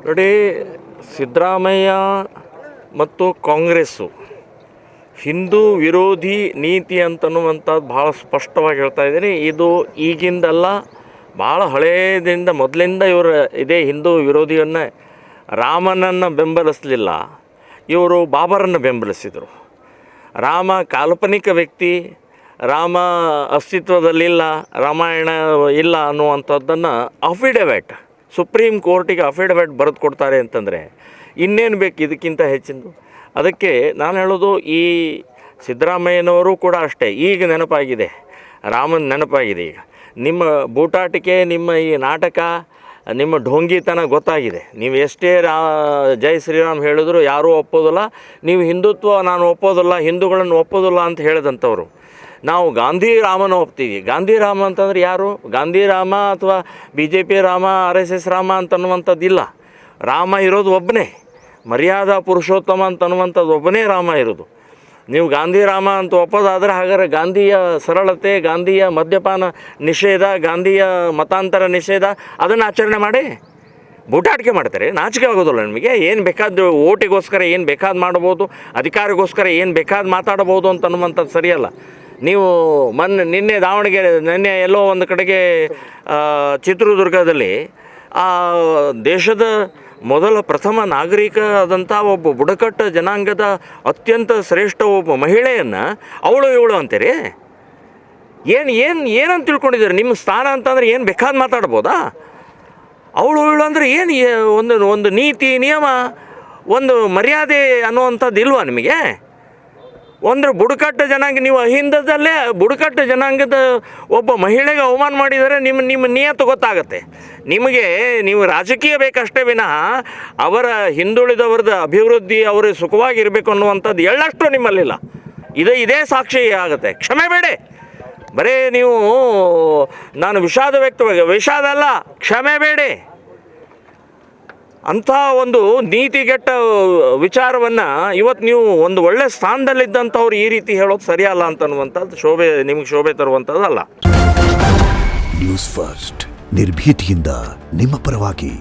ನೋಡಿ, ಸಿದ್ದರಾಮಯ್ಯ ಮತ್ತು ಕಾಂಗ್ರೆಸ್ಸು ಹಿಂದೂ ವಿರೋಧಿ ನೀತಿ ಅಂತನ್ನುವಂಥದ್ದು ಭಾಳ ಸ್ಪಷ್ಟವಾಗಿ ಹೇಳ್ತಾ ಇದ್ದೀನಿ. ಇದು ಈಗಿಂದಲ್ಲ, ಭಾಳ ಹಳೆಯದಿಂದ ಮೊದಲಿಂದ ಇವರು ಇದೇ ಹಿಂದೂ ವಿರೋಧಿಯನ್ನು. ರಾಮನನ್ನು ಬೆಂಬಲಿಸಲಿಲ್ಲ, ಇವರು ಬಾಬರನ್ನು ಬೆಂಬಲಿಸಿದರು. ರಾಮ ಕಾಲ್ಪನಿಕ ವ್ಯಕ್ತಿ, ರಾಮ ಅಸ್ತಿತ್ವದಲ್ಲಿಲ್ಲ, ರಾಮಾಯಣ ಇಲ್ಲ ಅನ್ನುವಂಥದ್ದನ್ನು ಅಫಿಡವಿಟ್ ಸುಪ್ರೀಂ ಕೋರ್ಟಿಗೆ ಅಫಿಡವಿಟ್ ಬರೆದು ಕೊಡ್ತಾರೆ ಅಂತಂದರೆ ಇನ್ನೇನು ಬೇಕು ಇದಕ್ಕಿಂತ ಹೆಚ್ಚಿಂದು? ಅದಕ್ಕೆ ನಾನು ಹೇಳೋದು, ಈ ಸಿದ್ದರಾಮಯ್ಯನವರು ಕೂಡ ಅಷ್ಟೇ. ಈಗ ನೆನಪಾಗಿದೆ, ರಾಮನ ನೆನಪಾಗಿದೆ. ಈಗ ನಿಮ್ಮ ಬೂಟಾಟಿಕೆ, ನಿಮ್ಮ ಈ ನಾಟಕ, ನಿಮ್ಮ ಢೋಂಗಿತನ ಗೊತ್ತಾಗಿದೆ. ನೀವು ಎಷ್ಟೇ ಜೈ ಶ್ರೀರಾಮ್ ಹೇಳಿದ್ರು ಯಾರೂ ಒಪ್ಪೋದಿಲ್ಲ. ನೀವು ಹಿಂದುತ್ವ ನಾನು ಒಪ್ಪೋದಿಲ್ಲ, ಹಿಂದೂಗಳನ್ನು ಒಪ್ಪೋದಿಲ್ಲ ಅಂತ ಹೇಳಿದಂಥವ್ರು. ನಾವು ಗಾಂಧಿ ರಾಮನ ಒಪ್ತೀವಿ. ಗಾಂಧಿ ರಾಮ ಅಂತಂದ್ರೆ ಯಾರು? ಗಾಂಧಿ ರಾಮ ಅಥವಾ BJP ರಾಮ, RSS ರಾಮ ಅಂತನ್ನುವಂಥದ್ದಿಲ್ಲ. ರಾಮ ಇರೋದು ಒಬ್ಬನೇ, ಮರ್ಯಾದಾ ಪುರುಷೋತ್ತಮ ಅಂತನ್ನುವಂಥದ್ದು ಒಬ್ಬನೇ ರಾಮ ಇರೋದು. ನೀವು ಗಾಂಧಿ ರಾಮ ಅಂತ ಒಪ್ಪೋದಾದರೆ ಹಾಗಾದ್ರೆ ಗಾಂಧಿಯ ಸರಳತೆ, ಗಾಂಧಿಯ ಮದ್ಯಪಾನ ನಿಷೇಧ, ಗಾಂಧಿಯ ಮತಾಂತರ ನಿಷೇಧ ಅದನ್ನು ಆಚರಣೆ ಮಾಡಿ ಬೂಟಾಟಿಕೆ ಮಾಡ್ತಾರೆ. ನಾಚಿಕೆ ಆಗೋದಿಲ್ಲ ನಿಮಗೆ? ಏನು ಬೇಕಾದ ಓಟಿಗೋಸ್ಕರ ಏನು ಬೇಕಾದ ಮಾಡ್ಬೋದು, ಅಧಿಕಾರಿಗೋಸ್ಕರ ಏನು ಬೇಕಾದ ಮಾತಾಡ್ಬೋದು ಅಂತನ್ನುವಂಥದ್ದು ಸರಿಯಲ್ಲ. ನೀವು ನಿನ್ನೆ ದಾವಣಗೆರೆ, ನಿನ್ನೆ ಎಲ್ಲೋ ಒಂದು ಕಡೆಗೆ ಚಿತ್ರದುರ್ಗದಲ್ಲಿ ಆ ದೇಶದ ಪ್ರಥಮ ನಾಗರಿಕ ಆದಂಥ ಒಬ್ಬ ಬುಡಕಟ್ಟು ಜನಾಂಗದ ಅತ್ಯಂತ ಶ್ರೇಷ್ಠ ಒಬ್ಬ ಮಹಿಳೆಯನ್ನು ಅವಳು ಅಂತೀರಿ? ಏನಂತ ತಿಳ್ಕೊಂಡಿದ್ದಾರೆ? ನಿಮ್ಮ ಸ್ಥಾನ ಅಂತಂದರೆ ಏನು ಬೇಕಾದ ಮಾತಾಡ್ಬೋದಾ? ಅವಳು ಅಂದರೆ ಏನು? ಒಂದು ನೀತಿ ನಿಯಮ, ಒಂದು ಮರ್ಯಾದೆ ಅನ್ನುವಂಥದ್ದು ಇಲ್ವಾ ನಿಮಗೆ? ಒಂದು ಬುಡಕಟ್ಟು ಜನಾಂಗ, ನೀವು ಅಹಿಂದದಲ್ಲೇ ಬುಡಕಟ್ಟು ಜನಾಂಗದ ಒಬ್ಬ ಮಹಿಳೆಗೆ ಅವಮಾನ ಮಾಡಿದರೆ ನಿಮ್ಮ ನಿಯತ್ತು ಗೊತ್ತಾಗುತ್ತೆ ನಿಮಗೆ. ನೀವು ರಾಜಕೀಯ ಬೇಕಷ್ಟೇ ವಿನಃ ಅವರ ಹಿಂದುಳಿದವರದ ಅಭಿವೃದ್ಧಿ, ಅವರು ಸುಖವಾಗಿರಬೇಕು ಅನ್ನುವಂಥದ್ದು ಎಳ್ಳಷ್ಟು ನಿಮ್ಮಲ್ಲಿಲ್ಲ. ಇದೇ ಸಾಕ್ಷಿ ಆಗುತ್ತೆ. ಕ್ಷಮೆ ಬೇಡಿ. ಬರೀ ನೀವು ನಾನು ವಿಷಾದ ಅಲ್ಲ, ಕ್ಷಮೆ ಬೇಡಿ. ಅಂಥ ಒಂದು ನೀತಿಗೆಟ್ಟ ವಿಚಾರವನ್ನು ಇವತ್ತು ನೀವು ಒಂದು ಒಳ್ಳೆ ಸ್ಥಾನದಲ್ಲಿದ್ದಂಥವ್ರು ಈ ರೀತಿ ಹೇಳೋದು ಸರಿಯಲ್ಲ ಅಂತನ್ನುವಂಥದ್ದು ನಿಮಗೆ ಶೋಭೆ ತರುವಂಥದ್ದಲ್ಲ. ನ್ಯೂಸ್ ಫಸ್ಟ್, ನಿರ್ಭೀತಿಯಿಂದ ನಿಮ್ಮ ಪರವಾಗಿ.